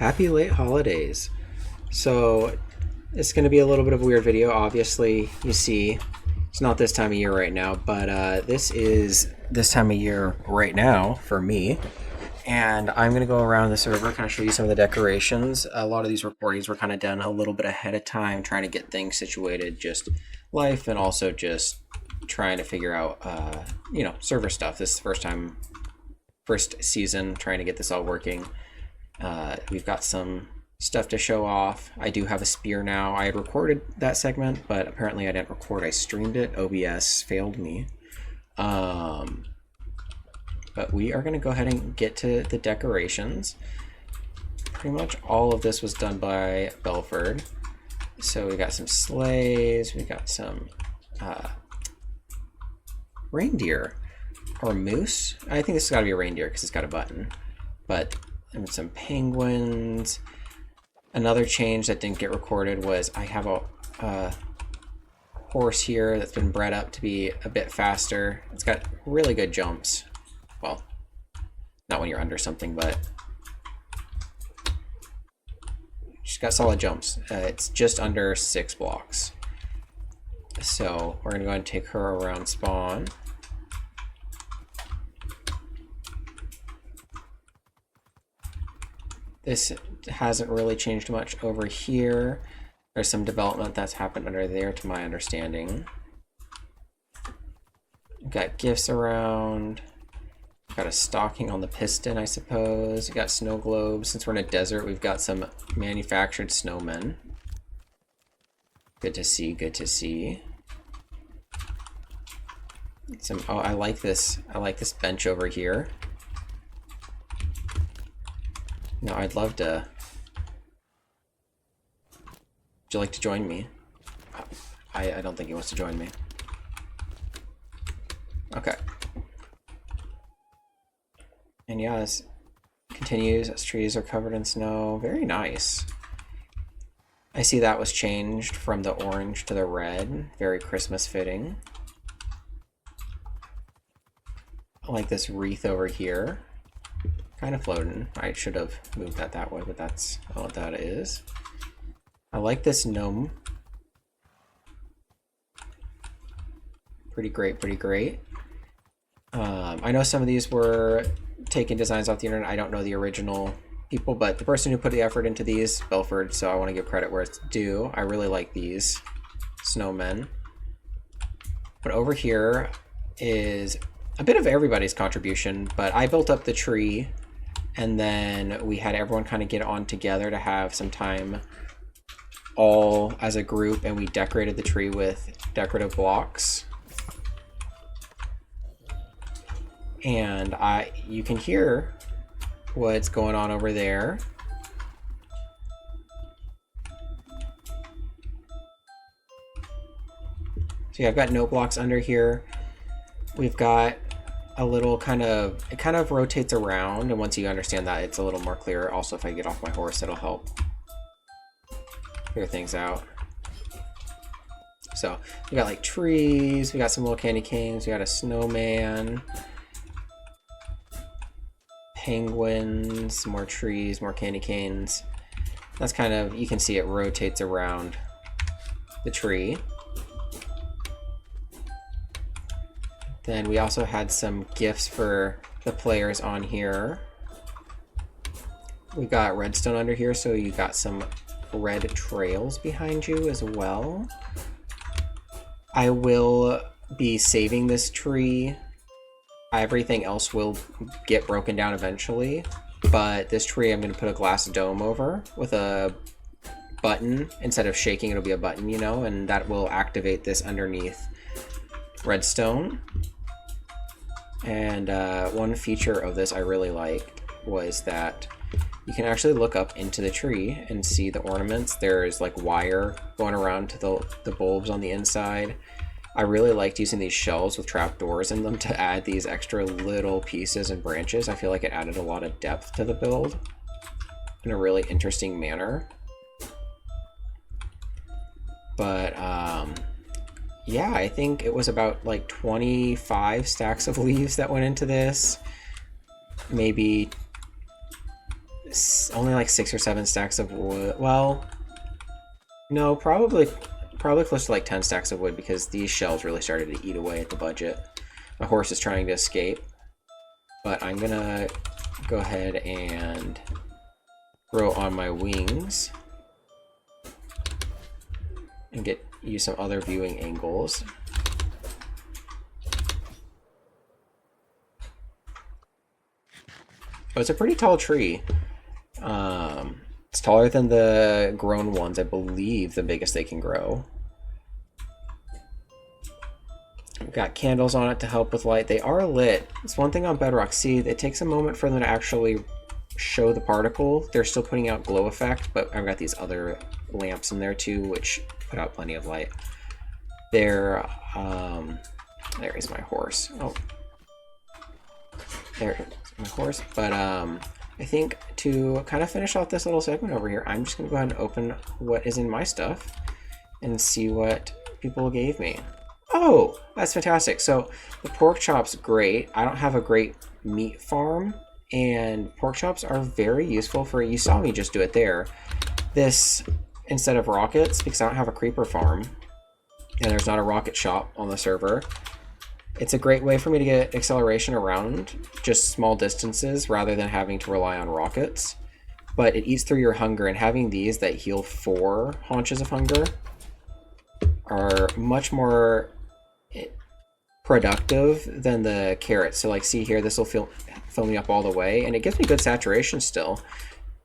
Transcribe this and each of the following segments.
Happy late holidays. So it's going to be a little bit of a weird video. Obviously, you see, it's not this time of year right now, but this is this time of year right now for me. And I'm going to go around the server, kind of show you some of the decorations. A lot of these recordings were kind of done a little bit ahead of time, trying to get things situated, just life, and also just trying to figure out, server stuff. This is the first season, trying to get this all working. We've got some stuff to show off. I do have a spear now. I had recorded that segment, but apparently I didn't record. I streamed it. OBS failed me. But we are going to go ahead and get to the decorations. Pretty much all of this was done by Belford. So we got some sleighs. We got some reindeer or moose. I think this has got to be a reindeer because it's got a button. But and some penguins. Another change that didn't get recorded was I have a horse here that's been bred up to be a bit faster. It's got really good jumps. Well, not when you're under something, but she's got solid jumps. It's just under 6 blocks. So we're gonna go ahead and take her around spawn. This hasn't really changed much over here. There's some development that's happened under there to my understanding. We've got gifts around. We've got a stocking on the piston, I suppose. We've got snow globes. Since we're in a desert, we've got some manufactured snowmen. Good to see, good to see. Oh, I like this. I like this bench over here. No, I'd love to. Would you like to join me? I don't think he wants to join me. Okay. And yeah, this continues as trees are covered in snow. Very nice. I see that was changed from the orange to the red. Very Christmas fitting. I like this wreath over here. Kind of floating. I should have moved that way, but that's all that is. I like this gnome. Pretty great, pretty great. I know some of these were taking designs off the internet. I don't know the original people, but the person who put the effort into these, Belford, so I want to give credit where it's due. I really like these snowmen. But over here is a bit of everybody's contribution, but I built up the tree. And then we had everyone kind of get on together to have some time all as a group, and we decorated the tree with decorative blocks. And you can hear what's going on over there. So yeah, I've got note blocks under here. We've got a little it kind of rotates around, and once you understand that, it's a little more clear. Also, if I get off my horse, it'll help clear things out. So we got like trees, we got some little candy canes, we got a snowman, penguins, more trees, more candy canes. That's kind of, you can see it rotates around the tree. Then we also had some gifts for the players on here. We got redstone under here, so you got some red trails behind you as well. I will be saving this tree. Everything else will get broken down eventually, but this tree I'm going to put a glass dome over with a button. Instead of shaking, it'll be a button, you know, and that will activate this underneath redstone. And one feature of this I really liked was that you can actually look up into the tree and see the ornaments. There's like wire going around to the bulbs on the inside. I really liked using these shelves with trapdoors in them to add these extra little pieces and branches. I feel like it added a lot of depth to the build in a really interesting manner. But yeah, I think it was about like 25 stacks of leaves that went into this. Maybe only like 6 or 7 stacks of wood. Well, no, probably close to like 10 stacks of wood because these shells really started to eat away at the budget. My horse is trying to escape, but I'm gonna go ahead and grow on my wings and use some other viewing angles. But it's a pretty tall tree. It's taller than the grown ones, I believe the biggest they can grow. We've got candles on it to help with light. They are lit. It's one thing on Bedrock. See, it takes a moment for them to actually show the particle. They're still putting out glow effect, but I've got these other lamps in there too, which put out plenty of light. There is my horse. Oh, there is my horse. But I think to kind of finish off this little segment over here, I'm just gonna go ahead and open what is in my stuff and see what people gave me. Oh, that's fantastic. So the pork chop's great. I don't have a great meat farm, and pork chops are very useful for, you saw me just do it there. This, instead of rockets, because I don't have a creeper farm, and there's not a rocket shop on the server, it's a great way for me to get acceleration around just small distances rather than having to rely on rockets. But it eats through your hunger, and having these that heal 4 haunches of hunger are much more productive than the carrots. So like, see here, this will fill me up all the way, and it gives me good saturation still.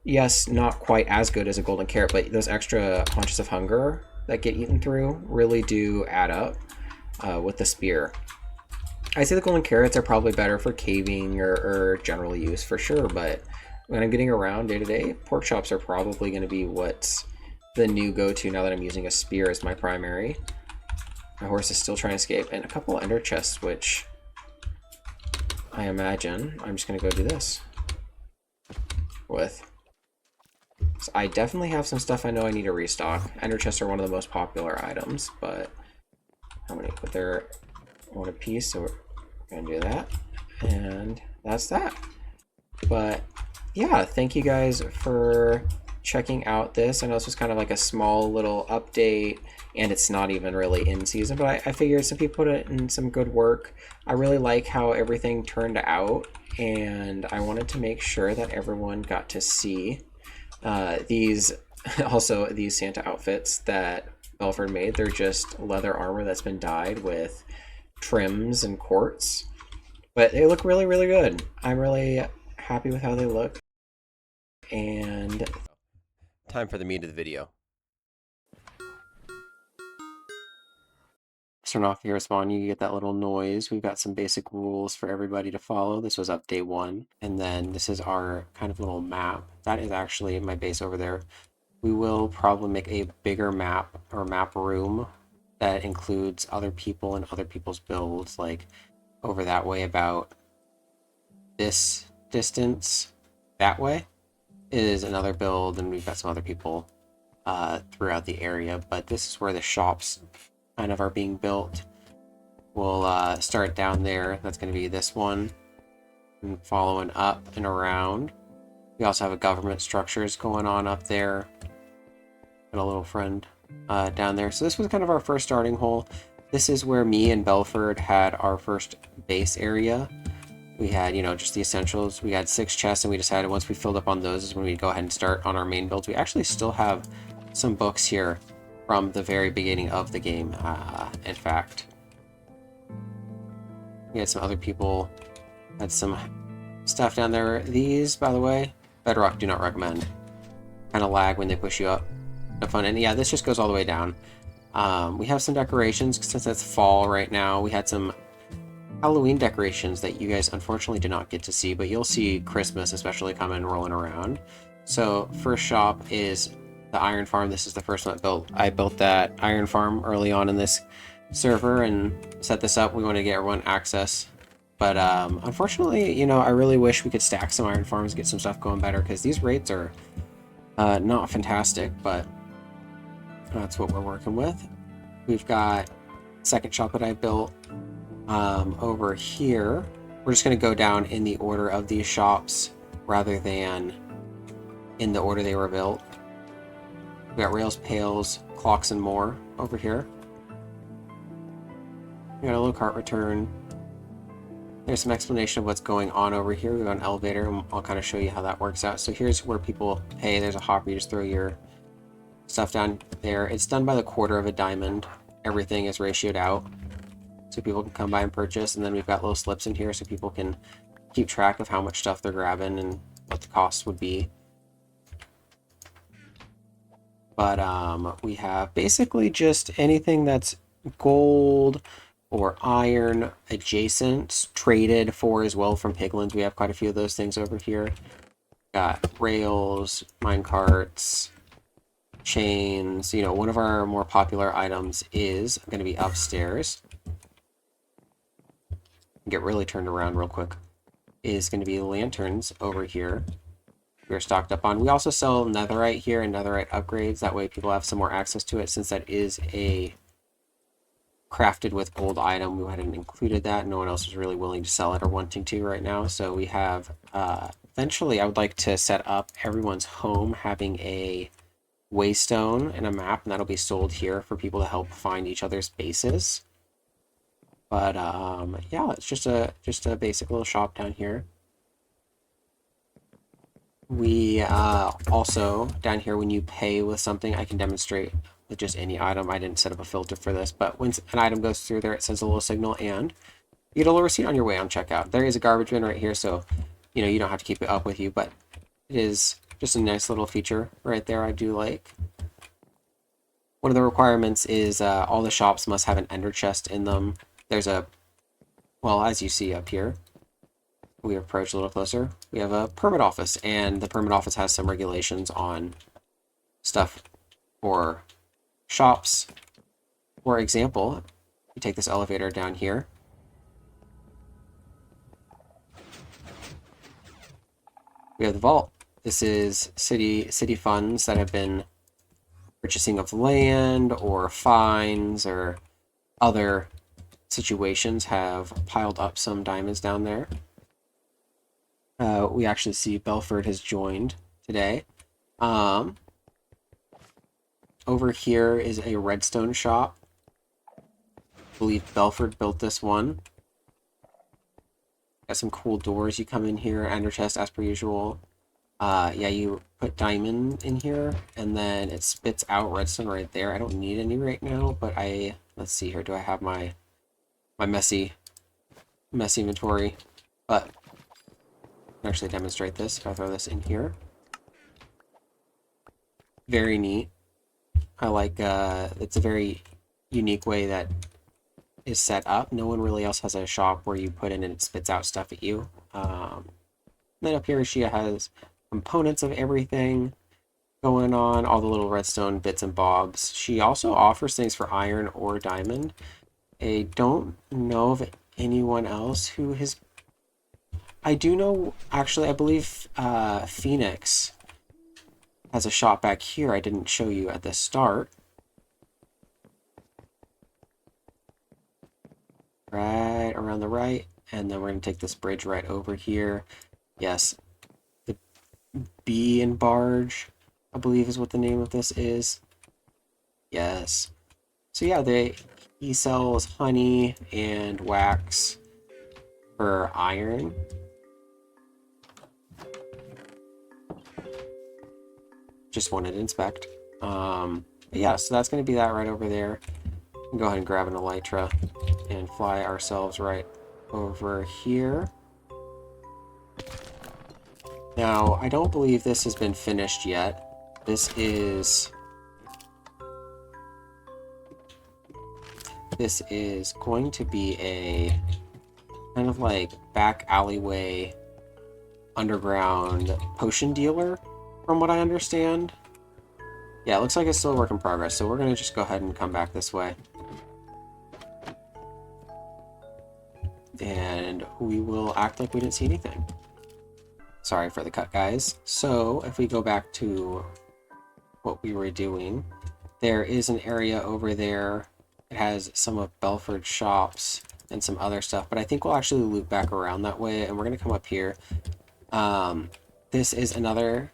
Yes, not quite as good as a golden carrot, but those extra haunches of hunger that get eaten through really do add up with the spear. I say the golden carrots are probably better for caving or general use for sure, but when I'm getting around day to day, pork chops are probably going to be what's the new go-to now that I'm using a spear as my primary. My horse is still trying to escape, and a couple ender chests, which I imagine I'm just going to go do this with. So I definitely have some stuff I know I need to restock. Ender chests are one of the most popular items, but how many? But they're one a piece, so we're going to do that. And that's that. But yeah, thank you guys for checking out this. I know this was kind of like a small little update, and it's not even really in season, but I figured some people put it in some good work. I really like how everything turned out, and I wanted to make sure that everyone got to see these Santa outfits that Belford made. They're just leather armor that's been dyed with trims and quartz, but they look really, really good. I'm really happy with how they look. And time for the meat of the video. Turn off your spawn, you get that little noise. We've got some basic rules for everybody to follow. This was up day 1, and then this is our kind of little map. That is actually my base over there. We will probably make a bigger map or map room that includes other people and other people's builds, like over that way about this distance. That way is another build, and we've got some other people throughout the area, but this is where the shops kind of are being built. We'll start down there. That's going to be this one, and following up and around. We also have a government structures going on up there. Got a little friend down there. So this was kind of our first starting hole. This is where me and Belford had our first base area. We had, just the essentials. We had 6 chests, and we decided once we filled up on those is when we'd go ahead and start on our main builds. We actually still have some books here from the very beginning of the game, in fact. We had some other people, had some stuff down there. These, by the way, Bedrock do not recommend. Kind of lag when they push you up. No fun. And yeah, this just goes all the way down. We have some decorations, since it's fall right now. We had some Halloween decorations that you guys unfortunately did not get to see, but you'll see Christmas especially coming rolling around. So first shop is the iron farm. This is the first one I built that iron farm early on in this server and set this up. We want to get everyone access, but unfortunately, I really wish we could stack some iron farms, get some stuff going better, because these rates are not fantastic, but that's what we're working with. We've got second shop that I built over here. We're just going to go down in the order of these shops rather than in the order they were built. We got rails, pails, clocks, and more over here. We got a little cart return. There's some explanation of what's going on over here. We got an elevator, and I'll kind of show you how that works out. So here's where people pay. There's a hopper. You just throw your stuff down there. It's done by the quarter of a diamond. Everything is ratioed out, so people can come by and purchase. And then we've got little slips in here so people can keep track of how much stuff they're grabbing and what the cost would be. But we have basically just anything that's gold or iron adjacent traded for as well from piglins. We have quite a few of those things over here. Got rails, mine carts, chains. You know, one of our more popular items is going to be upstairs. Get really turned around real quick. Is going to be lanterns over here. We're stocked up on. We also sell netherite here and netherite upgrades. That way people have some more access to it, since that is a crafted with gold item. We hadn't included that. No one else is really willing to sell it or wanting to right now. So we have, eventually I would like to set up everyone's home having a waystone and a map, and that'll be sold here for people to help find each other's bases. But yeah, it's just a basic little shop down here. We also, down here, when you pay with something, I can demonstrate with just any item. I didn't set up a filter for this, but when an item goes through there, it sends a little signal, and you get a little receipt on your way on checkout. There is a garbage bin right here, so you know you don't have to keep it up with you, but it is just a nice little feature right there. I do like. One of the requirements is all the shops must have an ender chest in them. There's a, well, as you see up here, we approach a little closer, we have a permit office, and the permit office has some regulations on stuff for shops. For example, you take this elevator down here. We have the vault. This is city funds that have been purchasing of land or fines or other situations have piled up some diamonds down there. We actually see Belford has joined today. Over here is a redstone shop. I believe Belford built this one. Got some cool doors. You come in here, ender chest as per usual. Yeah, you put diamond in here, and then it spits out redstone right there. I don't need any right now, but let's see here. Do I have my messy inventory? But I can actually demonstrate this if I throw this in here. Very neat. I like, it's a very unique way that is set up. No one really else has a shop where you put in and it spits out stuff at you. Then up here she has components of everything going on, all the little redstone bits and bobs. She also offers things for iron or diamond. I don't know of anyone else who has... I do know, actually, I believe Phoenix has a shop back here I didn't show you at the start. Right around the right, and then we're going to take this bridge right over here. Yes, the B and Barge, I believe is what the name of this is. Yes. So yeah, he sells honey and wax for iron. Just wanted to inspect. Yeah, so that's going to be that right over there. We'll go ahead and grab an elytra and fly ourselves right over here. Now, I don't believe this has been finished yet. This is going to be a kind of like back alleyway underground potion dealer, from what I understand. Yeah, it looks like it's still a work in progress, so we're going to just go ahead and come back this way. And we will act like we didn't see anything. Sorry for the cut, guys. So, if we go back to what we were doing, there is an area over there. It has some of Belford's shops and some other stuff, but I think we'll actually loop back around that way, and we're going to come up here. This is another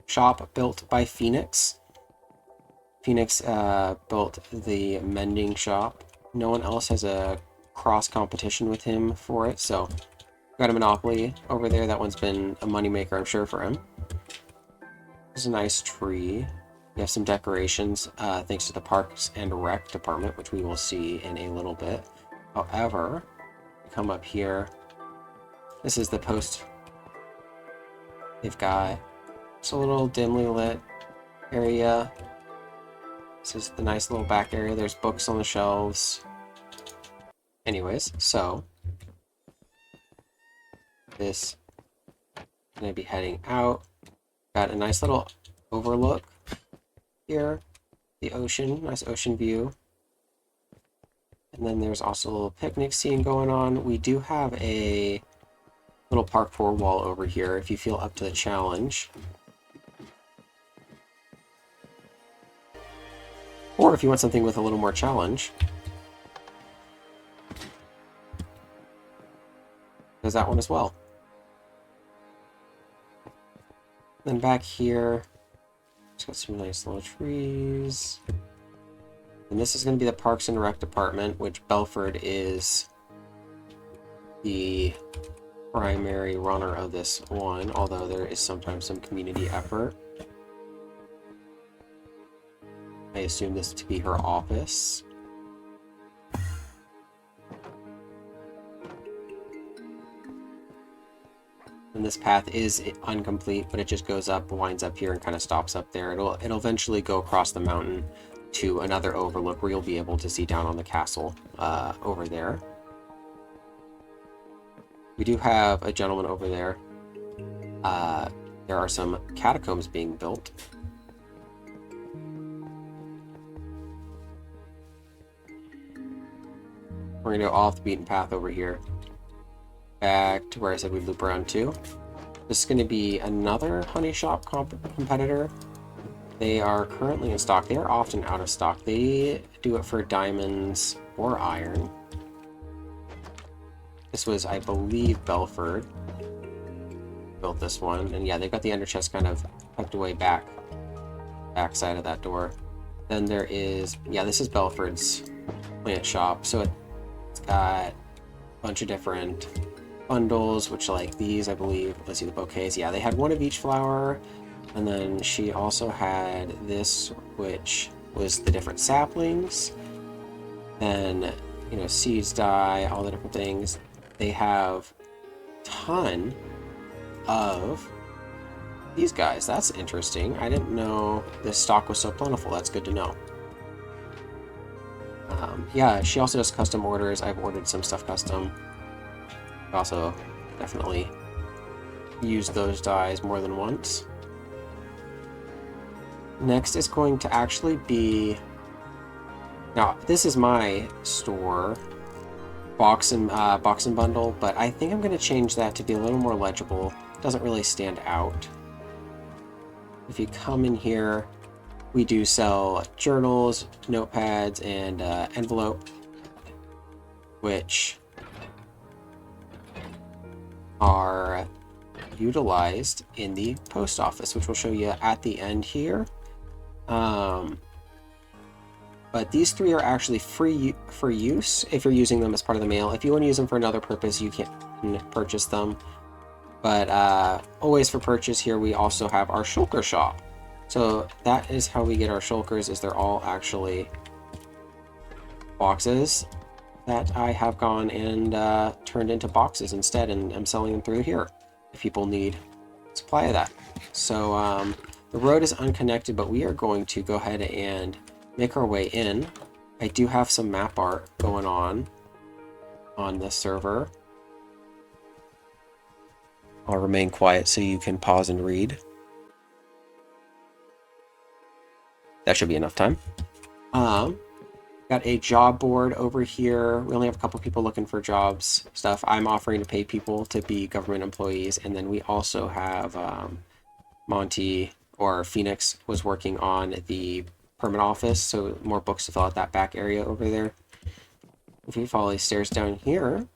shop built by Phoenix. Phoenix built the mending shop. No one else has a cross competition with him for it, so got a monopoly over there. That one's been a moneymaker, I'm sure, for him. There's a nice tree. We have some decorations thanks to the Parks and Rec department, which we will see in a little bit. However, come up here. This is the post. They've got just a little dimly lit area. This is the nice little back area. There's books on the shelves. Anyways, so this is going to be heading out. Got a nice little overlook here. The ocean, nice ocean view. And then there's also a little picnic scene going on. We do have a little parkour wall over here if you feel up to the challenge. Or if you want something with a little more challenge. There's that one as well. Then back here, it's got some nice little trees. And this is going to be the Parks and Rec department, which Belford is the primary runner of this one, although there is sometimes some community effort. I assume this to be her office. And this path is incomplete, but it just goes up, winds up here, and kind of stops up there. It'll eventually go across the mountain to another overlook where you'll be able to see down on the castle over there. We do have a gentleman over there. There are some catacombs being built. We're going to go off the beaten path over here. Back to where I said we'd loop around to. This is going to be another honey shop competitor. They are currently in stock. They are often out of stock. They do it for diamonds or iron. This was, I believe, Belford built this one. And yeah, they've got the ender chest kind of tucked away back side of that door. Then there is, yeah, this is Belford's plant shop. So it's got a bunch of different bundles, which like these, I believe. Let's see, the bouquets. Yeah, they had one of each flower. And then she also had this, which was the different saplings. Then, you know, seeds dye, all the different things. They have a ton of these guys. That's interesting. I didn't know this stock was so plentiful. That's good to know. Yeah, she also does custom orders. I've ordered some stuff custom. Also, definitely used those dyes more than once. Next is going to actually be... Now, this is my store, box and bundle, but I think I'm going to change that to be a little more legible. It doesn't really stand out. If you come in here, we do sell journals, notepads, and envelope, which are utilized in the post office, which we'll show you at the end here. But these three are actually free for use if you're using them as part of the mail. If you want to use them for another purpose, you can purchase them. But always for purchase here, we also have our shulker shop. So that is how we get our shulkers, is they're all actually boxes that I have gone and turned into boxes instead, and I'm selling them through here if people need supply of that. So the road is unconnected, but we are going to go ahead and make our way in. I do have some map art going on this server. I'll remain quiet so you can pause and read. That should be enough time. Got a job board over here. We only have a couple people looking for jobs stuff. I'm offering to pay people to be government employees, and then we also have Monty or Phoenix was working on the permit office, so more books to fill out that back area over there. If you follow these stairs down here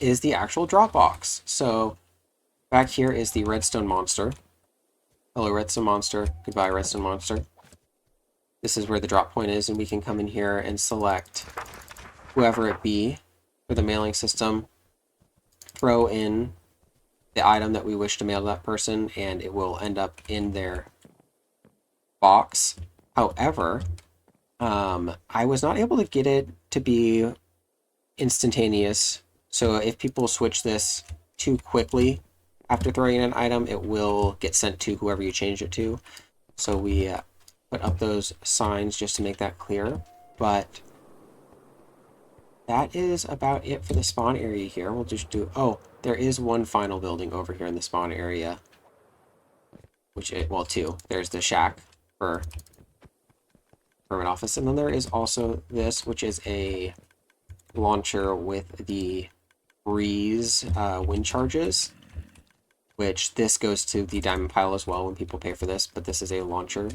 is the actual drop box. So back here is the redstone monster. Hello, Redstone Monster. Goodbye, Redstone Monster. This is where the drop point is, and we can come in here and select whoever it be for the mailing system, throw in the item that we wish to mail to that person, and it will end up in their box. However, I was not able to get it to be instantaneous. So if people switch this too quickly after throwing in an item, it will get sent to whoever you changed it to. So we put up those signs just to make that clear. But that is about it for the spawn area here. We'll just do... Oh, there is one final building over here in the spawn area. Well, two. There's the shack for permit office. And then there is also this, which is a launcher with the breeze wind charges, which this goes to the diamond pile as well when people pay for this, but this is a launcher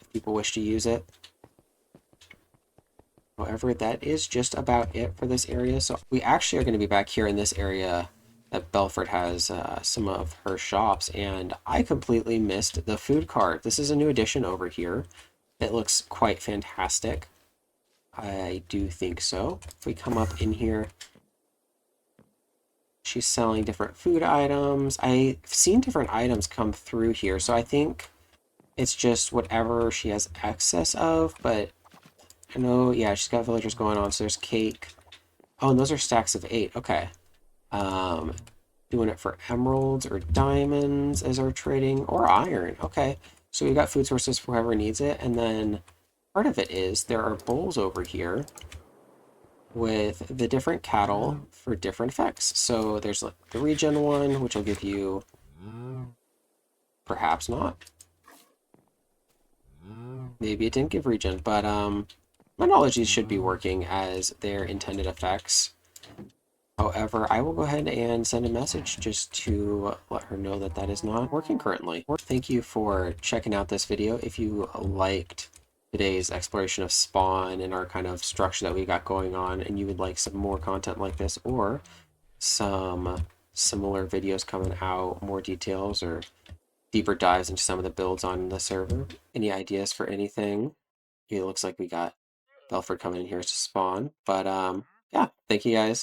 if people wish to use it. However, that is just about it for this area. So we actually are going to be back here in this area that Belford has some of her shops, and I completely missed the food cart. This is a new addition over here. It looks quite fantastic. I do think so. If we come up in here, she's selling different food items. I've seen different items come through here, so I think it's just whatever she has excess of, but I know, yeah, she's got villagers going on, so there's cake. Oh, and those are stacks of 8. Okay. Doing it for emeralds or diamonds as our trading, or iron. Okay. So we've got food sources for whoever needs it, and then part of it is there are bowls over here with the different cattle for different effects. So there's like the regen one, which will give you, perhaps not. Maybe it didn't give regen, but my knowledge these should be working as their intended effects. However, I will go ahead and send a message just to let her know that that is not working currently. Thank you for checking out this video. If you liked today's exploration of spawn and our kind of structure that we got going on, and you would like some more content like this, or some similar videos coming out, more details or deeper dives into some of the builds on the server, any ideas for anything? It looks like we got Belford coming in here to spawn, but yeah, thank you guys.